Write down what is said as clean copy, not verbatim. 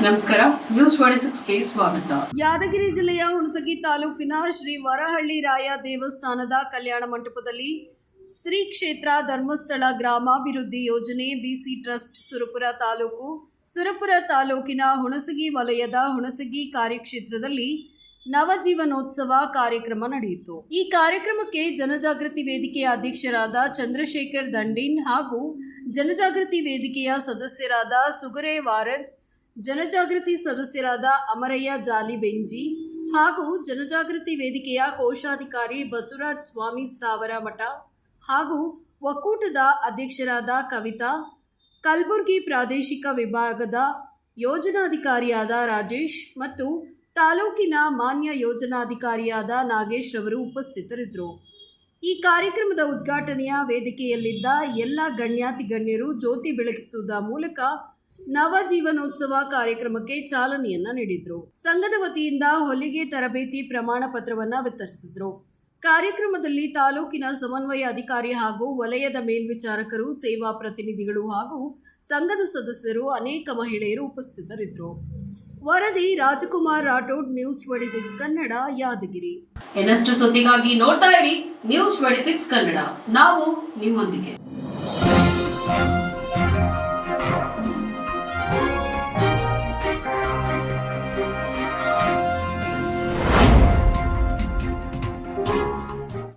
ನಮಸ್ಕಾರ, ನ್ಯೂಸ್ 26ಗೆ ಸ್ವಾಗತ. ಯಾದಗಿರಿ ಜಿಲ್ಲೆಯ ಹುಣಸಗಿ ತಾಲೂಕಿನ ಶ್ರೀ ವರಹಳ್ಳಿ ರಾಯ ದೇವಸ್ಥಾನದ ಕಲ್ಯಾಣ ಮಂಟಪದಲ್ಲಿ ಶ್ರೀ ಕ್ಷೇತ್ರ ಧರ್ಮಸ್ಥಳ ಗ್ರಾಮಾಭಿವೃದ್ಧಿ ಯೋಜನೆ ಬಿಸಿ ಟ್ರಸ್ಟ್ ಸುರಪುರ ತಾಲೂಕಿನ ಹುಣಸಗಿ ವಲಯದ ಹುಣಸಗಿ ಕಾರ್ಯಕ್ಷೇತ್ರದಲ್ಲಿ ನವಜೀವನೋತ್ಸವ ಕಾರ್ಯಕ್ರಮ ನಡೆಯಿತು. ಈ ಕಾರ್ಯಕ್ರಮಕ್ಕೆ ಜನಜಾಗೃತಿ ವೇದಿಕೆಯ ಅಧ್ಯಕ್ಷರಾದ ಚಂದ್ರಶೇಖರ್ ದಂಡಿನ್ ಹಾಗೂ ಜನಜಾಗೃತಿ ವೇದಿಕೆಯ ಸದಸ್ಯರಾದ ಸುಗರೆ ವಾರದ್, ಜನಜಾಗೃತಿ ಸದಸ್ಯರಾದ ಅಮರಯ್ಯ ಜಾಲಿಬೆಂಜಿ ಹಾಗೂ ಜನಜಾಗೃತಿ ವೇದಿಕೆಯ ಕೋಶಾಧಿಕಾರಿ ಬಸವರಾಜ್ ಸ್ವಾಮಿ ಸ್ಥಾವರ ಮಠ ಹಾಗೂ ಒಕ್ಕೂಟದ ಅಧ್ಯಕ್ಷರಾದ ಕವಿತಾ, ಕಲಬುರಗಿ ಪ್ರಾದೇಶಿಕ ವಿಭಾಗದ ಯೋಜನಾಧಿಕಾರಿಯಾದ ರಾಜೇಶ್ ಮತ್ತು ತಾಲೂಕಿನ ಮಾನ್ಯ ಯೋಜನಾಧಿಕಾರಿಯಾದ ನಾಗೇಶ್ ರವರು ಉಪಸ್ಥಿತರಿದ್ದರು. ಈ ಕಾರ್ಯಕ್ರಮದ ಉದ್ಘಾಟನೆಯ ವೇದಿಕೆಯಲ್ಲಿದ್ದ ಎಲ್ಲ ಗಣ್ಯಾತಿಗಣ್ಯರು ಜ್ಯೋತಿ ಬೆಳಗಿಸುವುದರ ಮೂಲಕ ನವಜೀವನೋತ್ಸವ ಕಾರ್ಯಕ್ರಮಕ್ಕೆ ಚಾಲನೆಯನ್ನ ನೀಡಿದ್ರು. ಸಂಘದ ವತಿಯಿಂದ ಹೊಲಿಗೆ ತರಬೇತಿ ಪ್ರಮಾಣ ಪತ್ರವನ್ನ ವಿತರಿಸಿದ್ರು. ಕಾರ್ಯಕ್ರಮದಲ್ಲಿ ತಾಲೂಕಿನ ಸಮನ್ವಯ ಅಧಿಕಾರಿ ಹಾಗೂ ವಲಯದ ಮೇಲ್ವಿಚಾರಕರು, ಸೇವಾ ಪ್ರತಿನಿಧಿಗಳು ಹಾಗೂ ಸಂಘದ ಸದಸ್ಯರು, ಅನೇಕ ಮಹಿಳೆಯರು ಉಪಸ್ಥಿತರಿದ್ದರು. ವರದಿ ರಾಜಕುಮಾರ್ ರಾಠೋಡ್, ನ್ಯೂಸ್ 26 ಕನ್ನಡ, ಯಾದಗಿರಿ. ಇನ್ನಷ್ಟು ಸುದ್ದಿಗಾಗಿ ನೋಡ್ತಾ ಇರಿ ನ್ಯೂಸ್ 26 ಕನ್ನಡ. ನಾವು ನಿಮ್ಮೊಂದಿಗೆ.